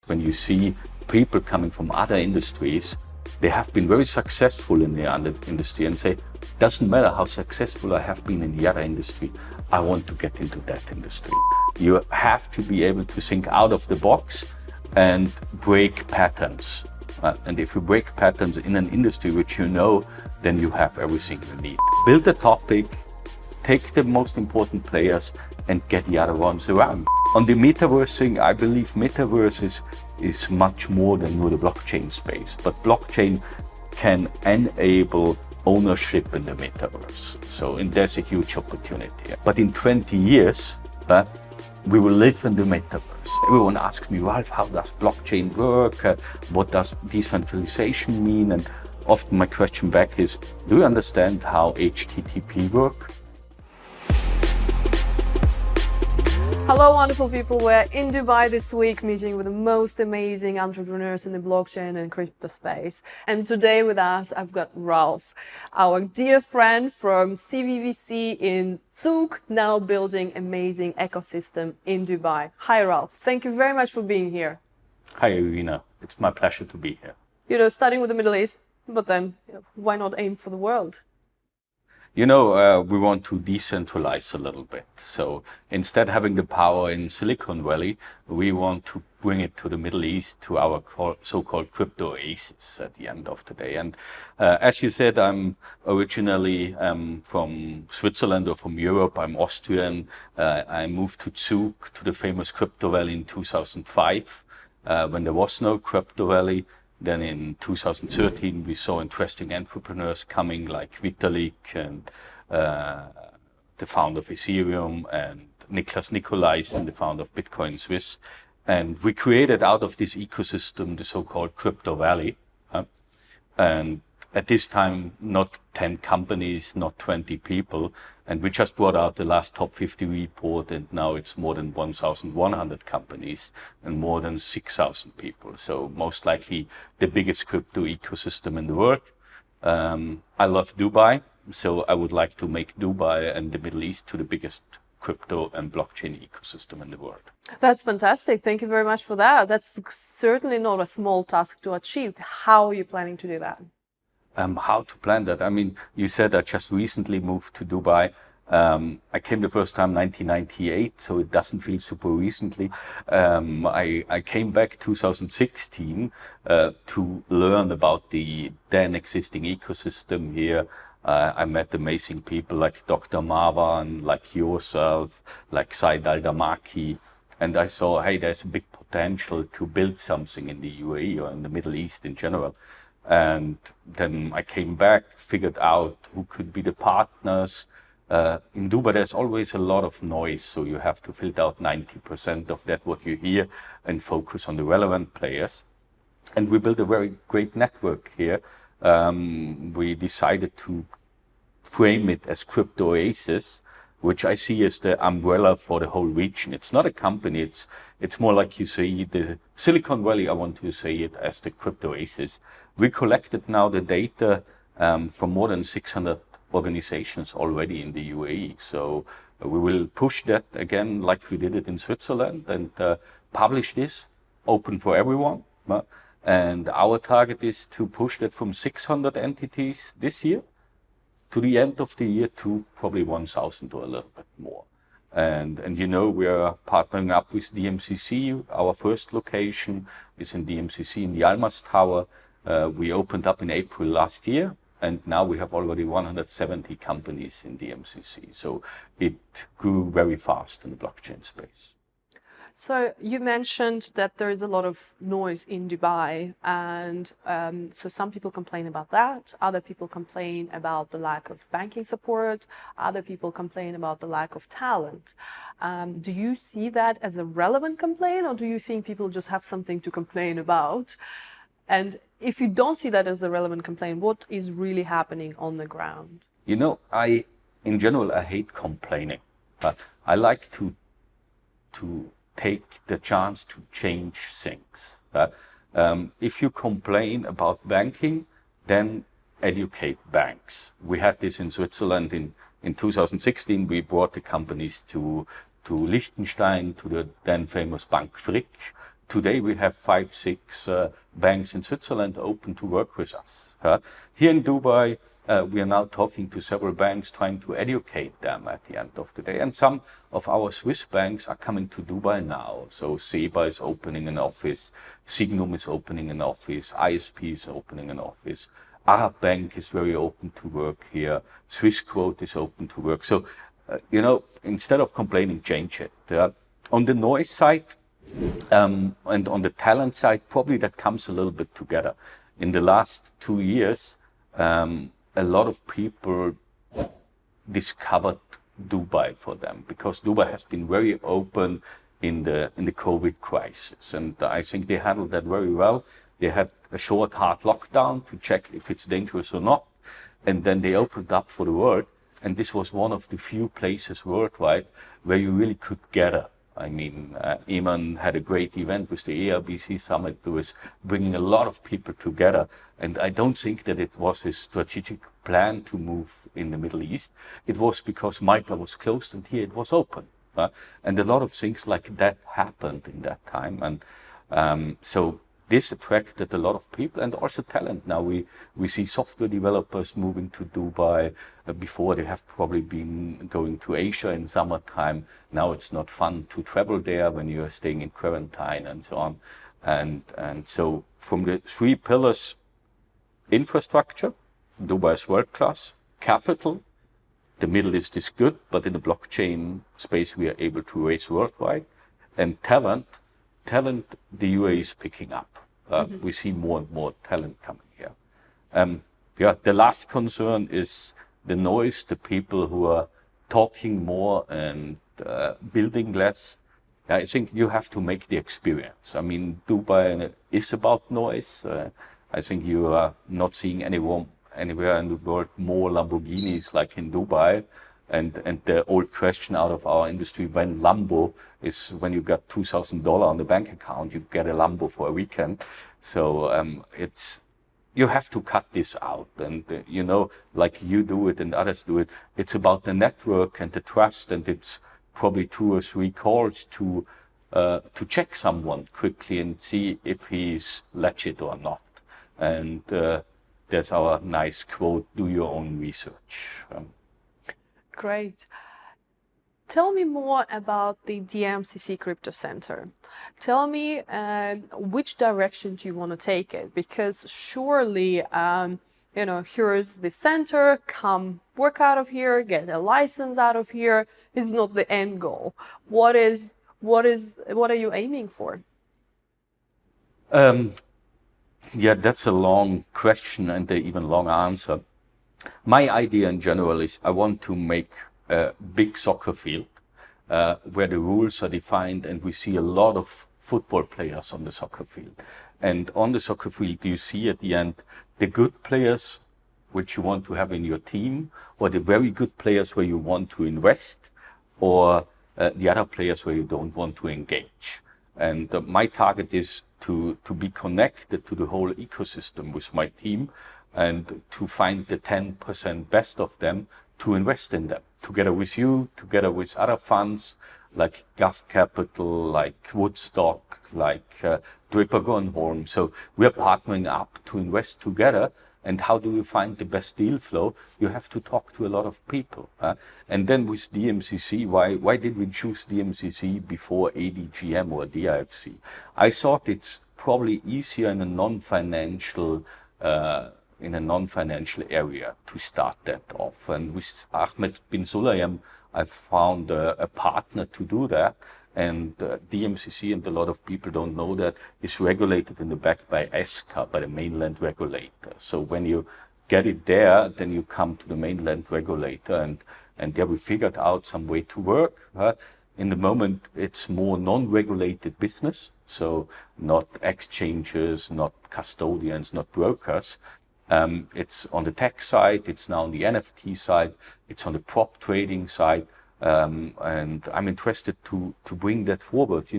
When you see people coming from other industries, they have been very successful in the other industry and say, doesn't matter how successful I have been in the other industry, I want to get into that industry. You have to be able to think out of the box and break patterns. And if you break patterns in an industry which you know, then you have everything you need. Build a topic, take the most important players and get the other ones around. On the metaverse thing, I believe metaverse is much more than the blockchain space, but blockchain can enable ownership in the metaverse. So there's a huge opportunity. But in 20 years, we will live in the metaverse. Everyone asks me, Ralph, how does blockchain work? What does decentralization mean? And often my question back is, do you understand how HTTP work? Hello, wonderful people. We're in Dubai this week meeting with the most amazing entrepreneurs in the blockchain and crypto space. And today with us, I've got Ralph, our dear friend from CVVC in Zug, now building amazing ecosystem in Dubai. Hi, Ralph. Thank you very much for being here. Hi, Irina. It's my pleasure to be here. You know, starting with the Middle East, but then why not aim for the world? You know, we want to decentralize a little bit. So instead of having the power in Silicon Valley, we want to bring it to the Middle East, to our so-called crypto oasis at the end of the day. And as you said, I'm originally from Switzerland or from Europe. I'm Austrian. I moved to Zug, to the famous crypto valley in 2005, when there was no crypto valley. Then in 2013, we saw interesting entrepreneurs coming like Vitalik and the founder of Ethereum and Niklas Nicolais, the founder of Bitcoin Swiss. And we created out of this ecosystem the so-called Crypto Valley. And at this time, not 10 companies, not 20 people. And we just brought out the last top 50 report, and now it's more than 1,100 companies and more than 6,000 people. So most likely the biggest crypto ecosystem in the world. I love Dubai, so I would like to make Dubai and the Middle East to the biggest crypto and blockchain ecosystem in the world. That's fantastic. Thank you very much for that. That's certainly not a small task to achieve. How are you planning to do that? How to plan that? I mean, you said I just recently moved to Dubai. I came the first time 1998, so it doesn't feel super recently. I came back 2016 to learn about the then existing ecosystem here. I met amazing people like Dr. Marwan, like yourself, like Said Al-Damaki. And I saw, hey, there's a big potential to build something in the UAE or in the Middle East in general. And then I came back, figured out who could be the partners. In Dubai, there's always a lot of noise, so you have to filter out 90% of that, what you hear, and focus on the relevant players. And we built a very great network here. We decided to frame it as Crypto Oasis, which I see as the umbrella for the whole region. It's not a company, it's more like you say, the Silicon Valley, I want to say it as the Crypto Oasis. We collected now the data from more than 600 organizations already in the UAE. So we will push that again, like we did it in Switzerland, and publish this open for everyone. And our target is to push that from 600 entities this year to the end of the year to probably 1,000 or a little bit more. And you know, we are partnering up with DMCC. Our first location is in DMCC in the Almas Tower. We opened up in April last year, and now we have already 170 companies in DMCC. So it grew very fast in the blockchain space. So you mentioned that there is a lot of noise in Dubai, and so some people complain about that. Other people complain about the lack of banking support. Other people complain about the lack of talent. Do you see that as a relevant complaint, or do you think people just have something to complain about? And if you don't see that as a relevant complaint, what is really happening on the ground? You know, in general, I hate complaining, but I like to take the chance to change things. If you complain about banking, then educate banks. We had this in Switzerland in 2016. We brought the companies to Liechtenstein, to the then famous Bank Frick. today we have 5, 6 banks in Switzerland open to work with us. Here in Dubai, we are now talking to several banks, trying to educate them at the end of the day. And some of our Swiss banks are coming to Dubai now. So SEBA is opening an office, Signum is opening an office, ISP is opening an office, Arab Bank is very open to work here, Swissquote is open to work. So, instead of complaining, change it. On the noise side and on the talent side, probably that comes a little bit together. In the last 2 years, a lot of people discovered Dubai for them because Dubai has been very open in the COVID crisis, and I think they handled that very well. They had a short, hard lockdown to check if it's dangerous or not, and then they opened up for the world. And this was one of the few places worldwide where you really could gather. I mean, Iman had a great event with the ARBC Summit. It was bringing a lot of people together. And I don't think that it was a strategic plan to move in the Middle East. It was because Malta was closed and here it was open. And a lot of things like that happened in that time. And so this attracted a lot of people and also talent. Now we see software developers moving to Dubai. Before they have probably been going to Asia in summertime. Now it's not fun to travel there when you are staying in quarantine and so on. And so from the 3 pillars, infrastructure, Dubai is world class, capital, the Middle East is good, but in the blockchain space we are able to raise worldwide, and talent, the UAE is picking up. We see more and more talent coming here. The last concern is the noise, the people who are talking more and building less. I think you have to make the experience. I mean, Dubai is about noise. I think you are not seeing anywhere in the world more Lamborghinis like in Dubai. And the old question out of our industry, when Lambo, is when you got $2,000 on the bank account, you get a Lambo for a weekend. So you have to cut this out. And, like you do it and others do it, it's about the network and the trust. And it's probably 2 or 3 calls to check someone quickly and see if he's legit or not. And there's our nice quote, do your own research. Great. Tell me more about the DMCC Crypto Center. Tell me which direction do you want to take it? Because surely, here's the center, come work out of here, get a license out of here is not the end goal. What are you aiming for? Yeah, that's a long question and an even long answer. My idea in general is I want to make a big soccer field where the rules are defined and we see a lot of football players on the soccer field. And on the soccer field, you see at the end the good players which you want to have in your team, or the very good players where you want to invest, or the other players where you don't want to engage. And my target is to be connected to the whole ecosystem with my team and to find the 10% best of them to invest in them, together with you, together with other funds like Gulf Capital, like Woodstock, like Draper-Gorenholm. So we're partnering up to invest together. And how do you find the best deal flow? You have to talk to a lot of people. And then with DMCC, why did we choose DMCC before ADGM or DIFC? I thought it's probably easier in a non-financial area to start that off. And with Ahmed bin Sulayem, I found a partner to do that. And DMCC, and a lot of people don't know that, is regulated in the back by ESCA, by the mainland regulator. So when you get it there, then you come to the mainland regulator, and there we figured out some way to work. In the moment, it's more non-regulated business, so not exchanges, not custodians, not brokers. It's on the tech side, it's now on the NFT side, it's on the prop trading side. And I'm interested to bring that forward.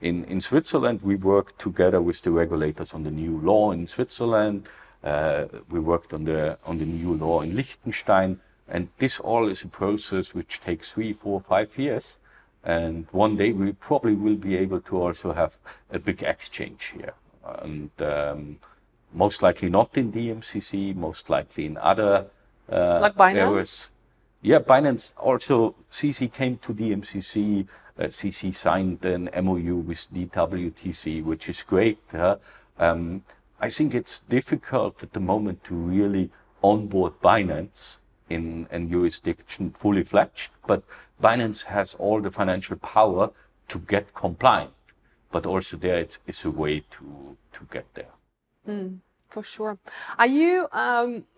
In Switzerland, we worked together with the regulators on the new law in Switzerland. We worked on the new law in Liechtenstein, and this all is a process which takes 3, 4, 5 years. And one day we probably will be able to also have a big exchange here. And most likely not in DMCC, most likely in other like Binance? areas. Yeah, Binance also, CC came to DMCC, CC signed an MOU with DWTC, which is great. I think it's difficult at the moment to really onboard Binance in a jurisdiction fully fledged, but Binance has all the financial power to get compliant, but also there it's a way to get there. For sure. Are you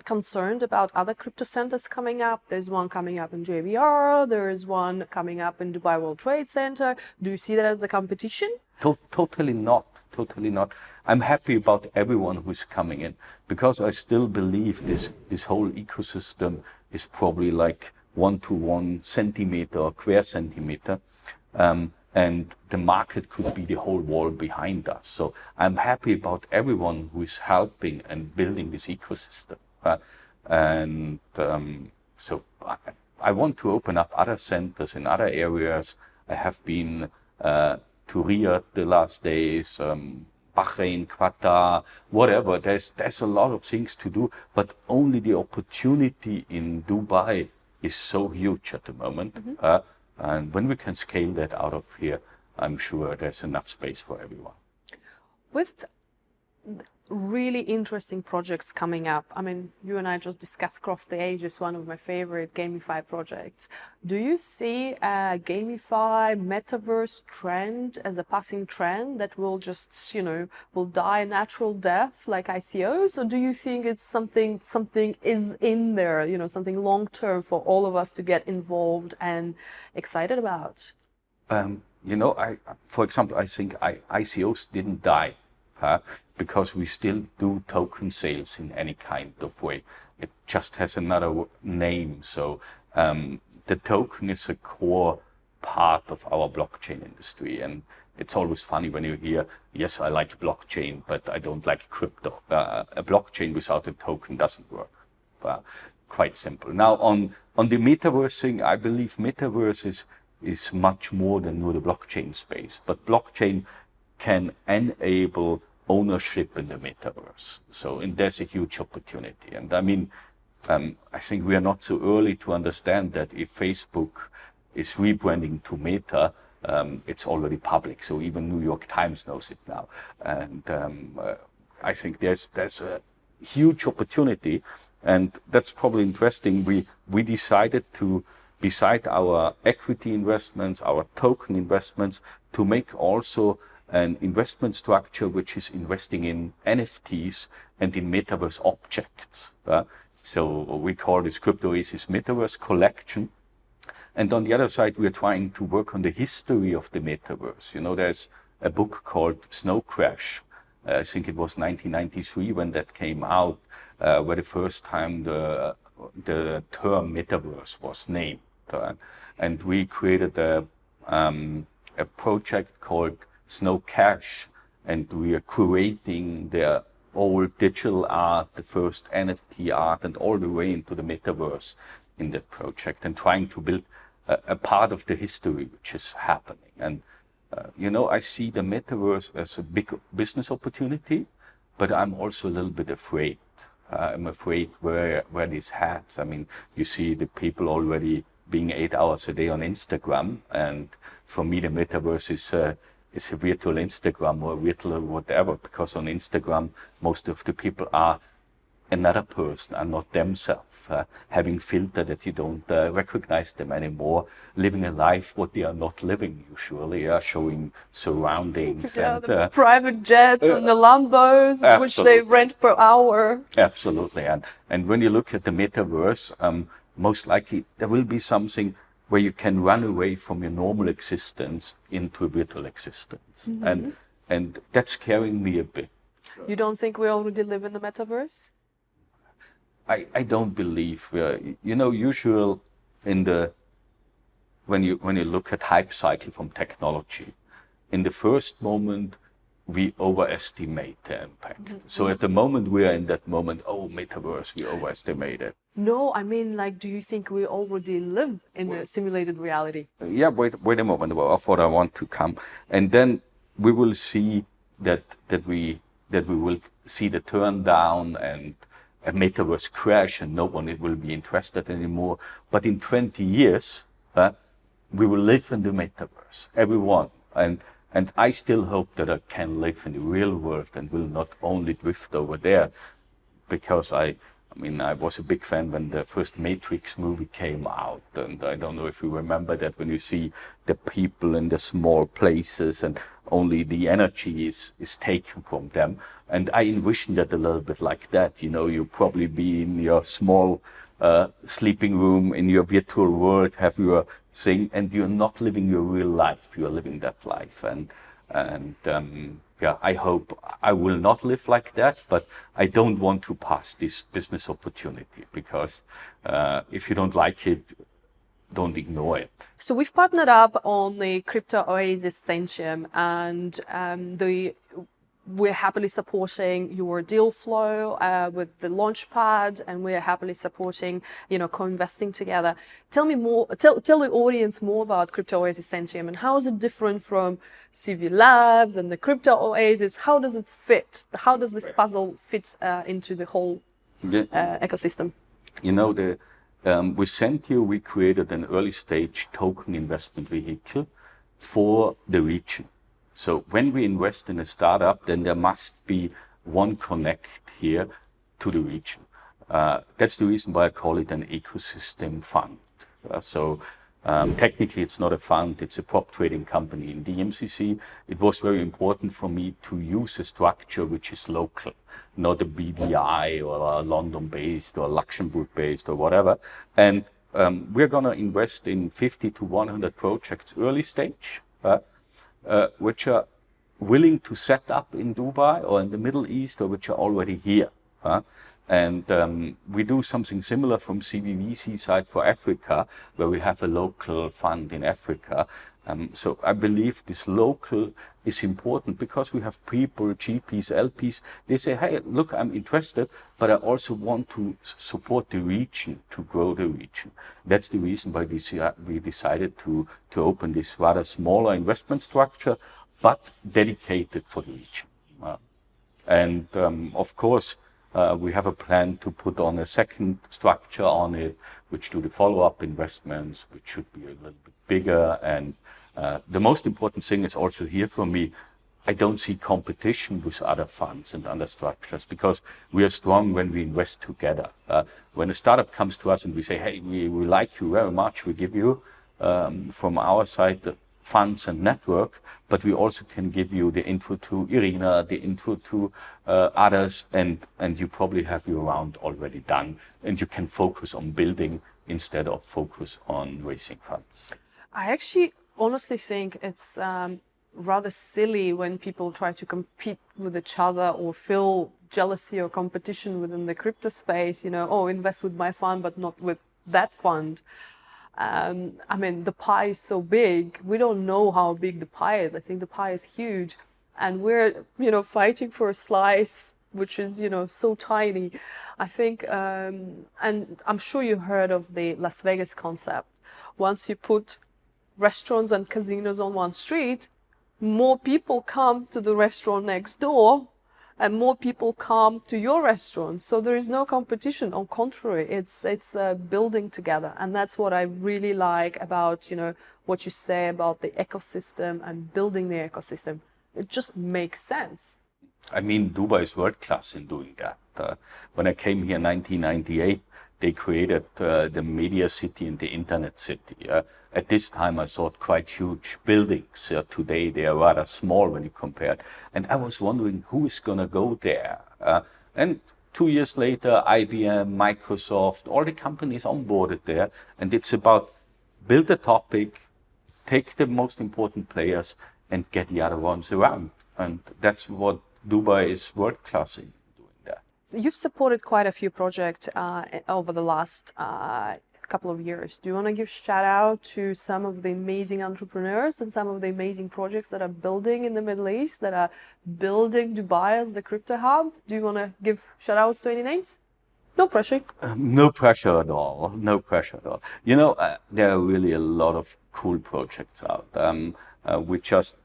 concerned about other crypto centers coming up? There's one coming up in JBR, there is one coming up in Dubai World Trade Center. Do you see that as a competition? Totally not. Totally not. I'm happy about everyone who's coming in because I still believe this whole ecosystem is probably like 1 to 1 centimeter or square centimeter. And the market could be the whole wall behind us. So I'm happy about everyone who is helping and building this ecosystem. So I want to open up other centers in other areas. I have been to Riyadh the last days, Bahrain, Qatar, whatever. There's a lot of things to do, but only the opportunity in Dubai is so huge at the moment. And when we can scale that out of here, I'm sure there's enough space for everyone. With really interesting projects coming up, I mean, you and I just discussed Cross the Ages, one of my favorite gamify projects. Do you see a gamify metaverse trend as a passing trend that will just, will die a natural death like ICOs? Or do you think it's something is in there, something long term for all of us to get involved and excited about? For example, I think ICOs didn't die. Because we still do token sales in any kind of way. It just has another name. So the token is a core part of our blockchain industry. And it's always funny when you hear, yes, I like blockchain, but I don't like crypto. A blockchain without a token doesn't work. Quite simple. Now, on the metaverse thing, I believe metaverse is much more than the blockchain space. But blockchain can enable ownership in the metaverse. So there's a huge opportunity. And I mean, I think we are not so early to understand that if Facebook is rebranding to Meta, it's already public. So even New York Times knows it now. And I think there's a huge opportunity. And that's probably interesting. We decided to, beside our equity investments, our token investments, to make also an investment structure which is investing in NFTs and in metaverse objects. So we call this UAE'S Metaverse Collection. And on the other side, we are trying to work on the history of the metaverse. There's a book called Snow Crash. I think it was 1993 when that came out, where the first time the term metaverse was named. And we created a project called Snow Cash, and we are curating their old digital art, the first NFT art, and all the way into the metaverse in that project, and trying to build a part of the history which is happening. And I see the metaverse as a big business opportunity, but I'm also a little bit afraid. I'm afraid where this heads. I mean, you see the people already being 8 hours a day on Instagram, and for me the metaverse is a virtual Instagram or virtual whatever, because on Instagram most of the people are another person and not themselves, having filter that you don't recognize them anymore, living a life what they are not living usually, showing surroundings. Yeah, and the private jets and the Lambos, which they rent per hour. Absolutely. And when you look at the metaverse, most likely there will be something where you can run away from your normal existence into a virtual existence. And that's scaring me a bit. You don't think we already live in the metaverse? I don't believe, usual when you look at hype cycle from technology, in the first moment, we overestimate the impact. So at the moment we are in that moment, oh, metaverse, we overestimate it. No, I mean, like, do you think we already live in a simulated reality? Yeah, wait a moment. Of what I want to come, and then we will see that we will see the turn down and a metaverse crash, and no one will be interested anymore. But in 20 years, we will live in the metaverse, everyone, and I still hope that I can live in the real world and will not only drift over there, because I mean, I was a big fan when the first Matrix movie came out, and I don't know if you remember that, when you see the people in the small places and only the energy is taken from them. And I envision that a little bit like that. You know, you probably be in your small sleeping room in your virtual world, have your thing, and you're not living your real life. You're living that life, and yeah, I hope I will not live like that, but I don't want to pass this business opportunity, because if you don't like it, don't ignore it. So we've partnered up on the Crypto Oasis Centium, and we're happily supporting your deal flow with the Launchpad, and we're happily supporting, co-investing together. Tell me more. Tell the audience more about Crypto Oasis Centium, and how is it different from CV Labs and the Crypto Oasis? How does it fit? How does this puzzle fit into the whole ecosystem? You know, with Centium, we created an early stage token investment vehicle for the region. So when we invest in a startup, then there must be one connect here to the region. That's the reason why I call it an ecosystem fund. Technically, it's not a fund, it's a prop trading company in DMCC. It was very important for me to use a structure which is local, not a BVI or a London-based or Luxembourg-based or whatever. And we're going to invest in 50 to 100 projects early stage, which are willing to set up in Dubai or in the Middle East, or which are already here. And we do something similar from CVVC side for Africa, where we have a local fund in Africa. So I believe this local is important, because we have people, GPs, LPs, they say, hey, look, I'm interested, but I also want to support the region, to grow the region. That's the reason why we decided to open this rather smaller investment structure, but dedicated for the region. And of course, we have a plan to put on a second structure on it, which do the follow-up investments, which should be a little bit bigger. And the most important thing is also here for me, I don't see competition with other funds and other structures, because we are strong when we invest together. When a startup comes to us and we say, hey, we like you very much, we give you from our side the funds and network, but we also can give you the intro to Irina, the intro to others, and you probably have your round already done, and you can focus on building instead of focus on raising funds. I actually honestly think it's rather silly when people try to compete with each other or feel jealousy or competition within the crypto space, oh, invest with my fund, but not with that fund. I mean, the pie is so big. We don't know how big the pie is. I think the pie is huge, and we're, fighting for a slice, which is, so tiny. I think, and I'm sure you heard of the Las Vegas concept. Once you put restaurants and casinos on one street, more people come to the restaurant next door, and more people come to your restaurant. So there is no competition. On contrary, it's building together. And that's what I really like about, what you say about the ecosystem and building the ecosystem. It just makes sense. I mean, Dubai is world class in doing that. When I came here in 1998, they created the media city and the internet city. At this time, I thought quite huge buildings. Today, they are rather small when you compare it. And I was wondering who is going to go there. And 2 years later, IBM, Microsoft, all the companies onboarded there. And it's about build a topic, take the most important players, and get the other ones around. And that's what Dubai is world class in. You've supported quite a few projects over the last couple of years. Do you want to give shout out to some of the amazing entrepreneurs and some of the amazing projects that are building in the Middle East, that are building Dubai as the crypto hub? Do you want to give shout outs to any names? No pressure. No pressure at all. No pressure at all. You know, there are really a lot of cool projects out. We just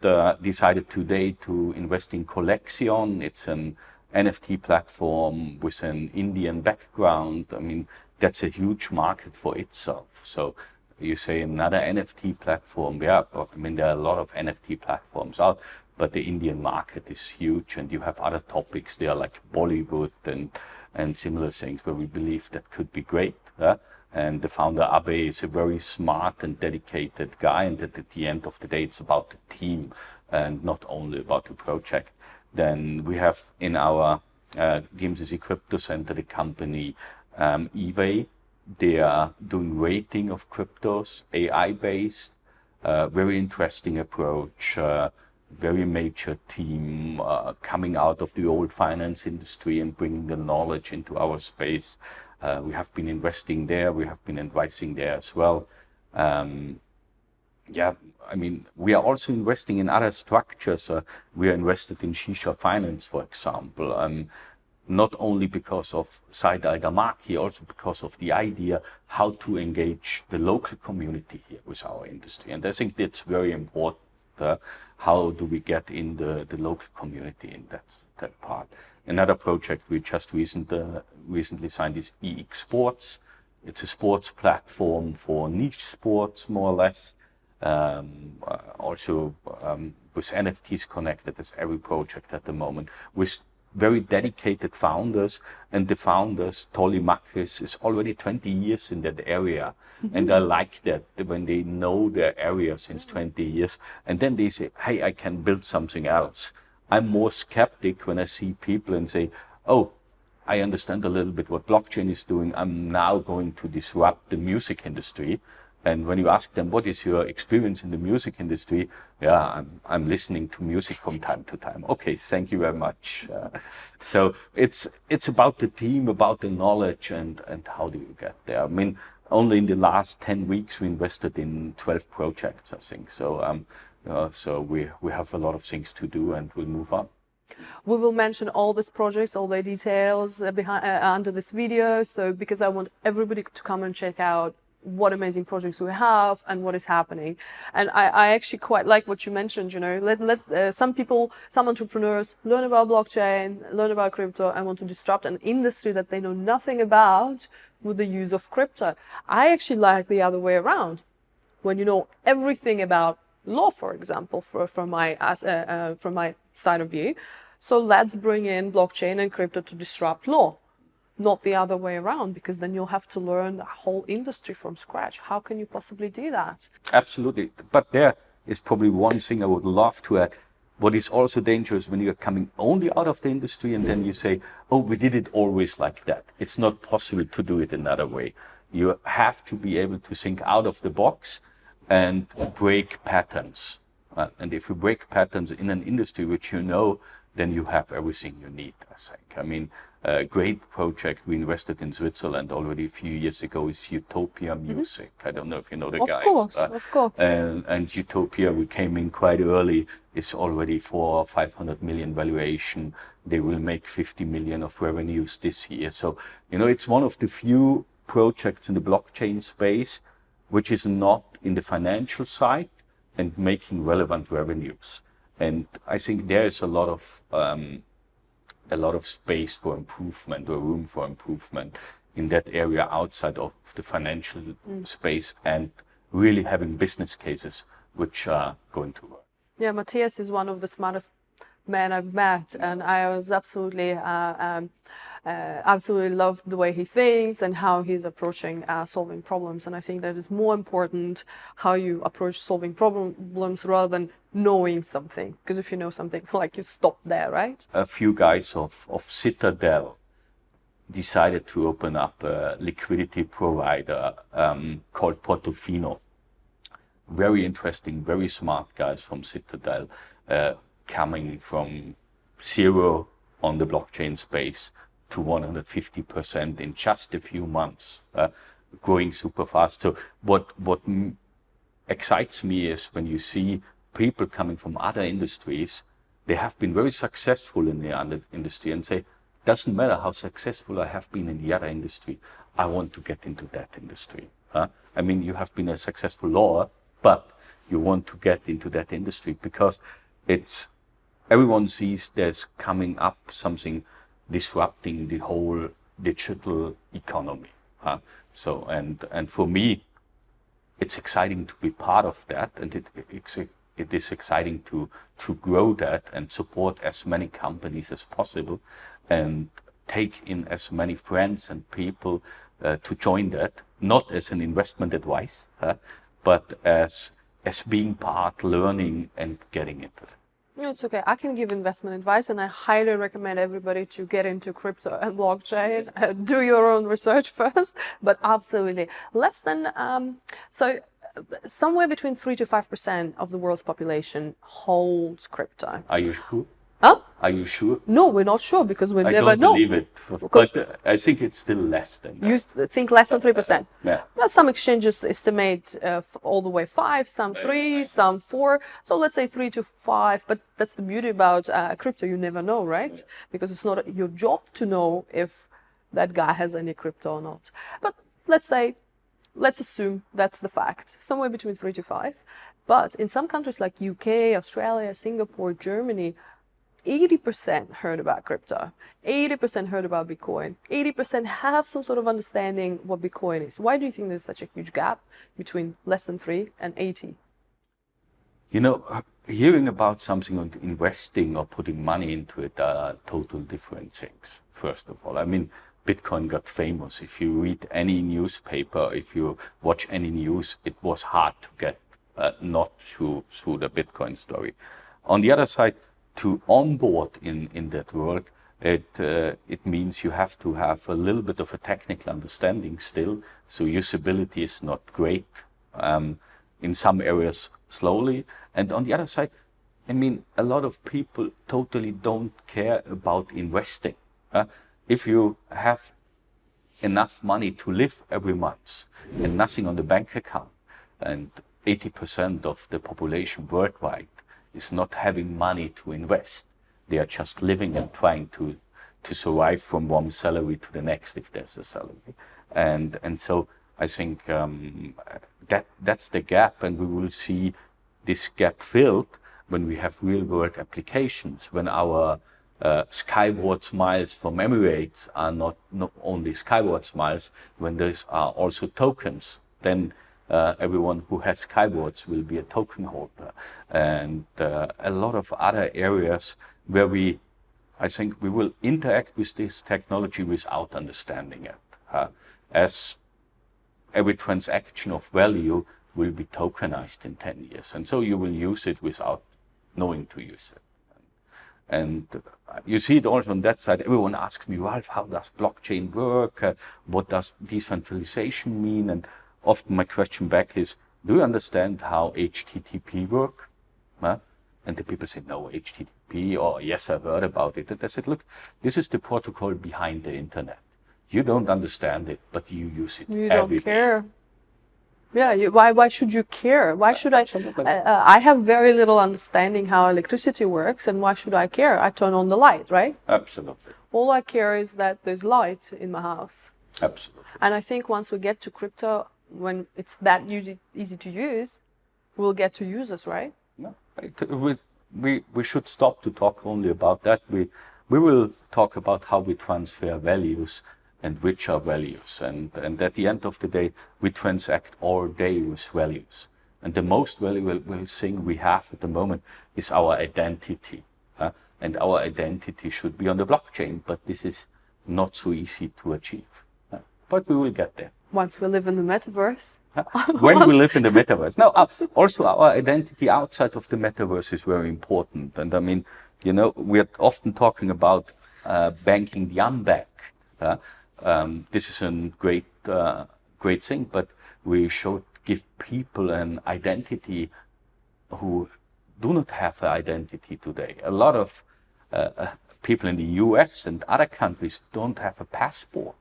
decided today to invest in Collection. It's an NFT platform with an Indian background. I mean, that's a huge market for itself. So you say another NFT platform. Yeah, I mean, there are a lot of NFT platforms out, but the Indian market is huge, and you have other topics there like Bollywood and similar things where we believe that could be great. And the founder, Abe, is a very smart and dedicated guy, and that at the end of the day, it's about the team and not only about the project. Then we have in our DMCC Crypto Center, the company eBay. They are doing rating of cryptos, AI-based, very interesting approach, very major team coming out of the old finance industry and bringing the knowledge into our space. We have been investing there. We have been advising there as well. Yeah, I mean, we are also investing in other structures. We are invested in Shisha Finance, for example. Not only because of Said Al-Damaki, also because of the idea how to engage the local community here with our industry. And I think that's very important. How do we get in the local community in that part? Another project we just recently signed is EX Sports. It's a sports platform for niche sports, more or less. Also with NFTs connected as every project at the moment, with very dedicated founders, and the founders, Tolly Makris, is already 20 years in that area. And I like that when they know their area since 20 years, and then they say, hey, I can build something else. I'm more skeptic when I see people and say, oh, I understand a little bit what blockchain is doing. I'm now going to disrupt the music industry. And when you ask them, what is your experience in the music industry? Yeah, I'm listening to music from time to time. Okay, thank you very much. So it's about the team, about the knowledge, and how do you get there? I mean, only in the last 10 weeks, we invested in 12 projects, I think. So so we have a lot of things to do, and we'll move on. We will mention all these projects, all the details behind under this video. So because I want everybody to come and check out what amazing projects we have and what is happening. And I actually quite like what you mentioned, you know, let some people, some entrepreneurs learn about blockchain, learn about crypto, and want to disrupt an industry that they know nothing about with the use of crypto. I actually like the other way around. When you know everything about law, for example, from my side of view. So let's bring in blockchain and crypto to disrupt law. Not the other way around, because then you'll have to learn the whole industry from scratch. How can you possibly do that? Absolutely. But there is probably one thing I would love to add. What is also dangerous when you're coming only out of the industry and then you say, oh, we did it always like that. It's not possible to do it another way. You have to be able to think out of the box and break patterns. And if you break patterns in an industry which you know, then you have everything you need, I think. I mean, a great project we invested in Switzerland already a few years ago is Utopia Music. I don't know if you know the guys. Of course. And Utopia, we came in quite early. It's already 400 or 500 million valuation. They will make 50 million of revenues this year. So, you know, it's one of the few projects in the blockchain space which is not in the financial side and making relevant revenues. And I think there is a lot of space for improvement, or room for improvement in that area outside of the financial space, and really having business cases which are going to work. Yeah, Matthias is one of the smartest men I've met, and I was absolutely loved the way he thinks and how he's approaching solving problems. And I think that is more important, how you approach solving problems rather than knowing something. Because if you know something, like, you stop there, right? A few guys of Citadel decided to open up a liquidity provider called Portofino. Very interesting, very smart guys from Citadel, coming from zero on the blockchain space to 150% in just a few months. growing super fast. So what excites me is when you see people coming from other industries, they have been very successful in the other industry and say, doesn't matter how successful I have been in the other industry, I want to get into that industry. I mean, you have been a successful lawyer, but you want to get into that industry because everyone sees there's coming up something disrupting the whole digital economy. So, and for me, it's exciting to be part of that, and it is exciting to grow that and support as many companies as possible and take in as many friends and people to join that, not as an investment advice, but as being part, learning and getting into it. No, it's okay. I can give investment advice, and I highly recommend everybody to get into crypto and blockchain. Do your own research first, but absolutely. Somewhere between 3 to 5% of the world's population holds crypto. Are you sure? Huh? Are you sure? No, we're not sure because we never know. I don't believe it, but I think it's still less than that. You think less than 3%? Yeah. Well, some exchanges estimate all the way 5, some 3, some 4. So let's say 3 to 5. But that's the beauty about crypto. You never know, right? Because it's not your job to know if that guy has any crypto or not. But let's assume that's the fact, somewhere between 3 to 5. But in some countries like UK, Australia, Singapore, Germany, 80% heard about crypto, 80% heard about Bitcoin, 80% have some sort of understanding what Bitcoin is. Why do you think there's such a huge gap between less than 3 and 80? You know, hearing about something and investing or putting money into it are total different things, first of all. I mean, Bitcoin got famous. If you read any newspaper, if you watch any news, it was hard to get not through the Bitcoin story. On the other side, to onboard in that world, it means you have to have a little bit of a technical understanding still. So usability is not great. In some areas, slowly. And on the other side, I mean, a lot of people totally don't care about investing. If you have enough money to live every month and nothing on the bank account, and 80% of the population worldwide is not having money to invest. They are just living and trying to survive from one salary to the next, if there's a salary. And so I think that's the gap, and we will see this gap filled when we have real world applications, when our skyward smiles from Emirates are not only skyward smiles, when there are also tokens, then everyone who has skywards will be a token holder. And a lot of other areas where I think we will interact with this technology without understanding it. As every transaction of value will be tokenized in 10 years. And so you will use it without knowing to use it. And you see it also on that side. Everyone asks me, Ralph, how does blockchain work? What does decentralization mean? And often my question back is, do you understand how HTTP work? And the people say, no, HTTP, or yes, I've heard about it. And I said, look, this is the protocol behind the internet. You don't understand it, but you use it You every don't care. Yeah, why should you care? Why should I? I have very little understanding how electricity works, and why should I care? I turn on the light, right? Absolutely. All I care is that there's light in my house. Absolutely. And I think once we get to crypto, when it's that easy to use, we'll get to users, right? No, we should stop to talk only about that. We will talk about how we transfer values and which are values. And at the end of the day, we transact all day with values. And the most valuable thing we have at the moment is our identity. And our identity should be on the blockchain, but this is not so easy to achieve. But we will get there. Once we live in the metaverse. When we live in the metaverse. Now, also our identity outside of the metaverse is very important. And I mean, you know, we're often talking about banking the unbanked. This is a great thing, but we should give people an identity who do not have an identity today. A lot of people in the US and other countries don't have a passport.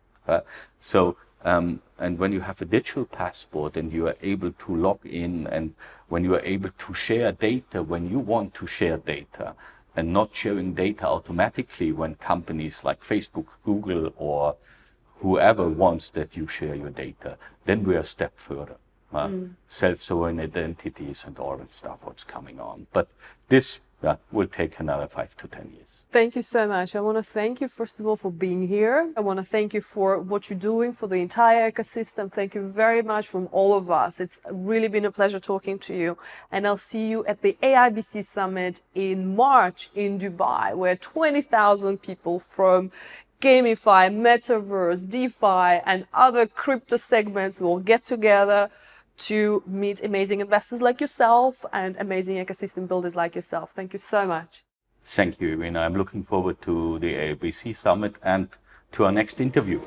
So And when you have a digital passport and you are able to log in, and when you are able to share data when you want to share data, and not sharing data automatically when companies like Facebook, Google, or whoever wants that you share your data, then we're a step further. Self-sovereign identities and all that stuff, what's coming on. But this will take another 5 to 10 years. Thank you so much. I want to thank you, first of all, for being here. I want to thank you for what you're doing for the entire ecosystem. Thank you very much from all of us. It's really been a pleasure talking to you. And I'll see you at the AIBC Summit in March in Dubai, where 20,000 people from GameFi, Metaverse, DeFi, and other crypto segments will get together to meet amazing investors like yourself and amazing ecosystem builders like yourself. Thank you so much. Thank you, Irina. I'm looking forward to the AIBC Summit and to our next interview.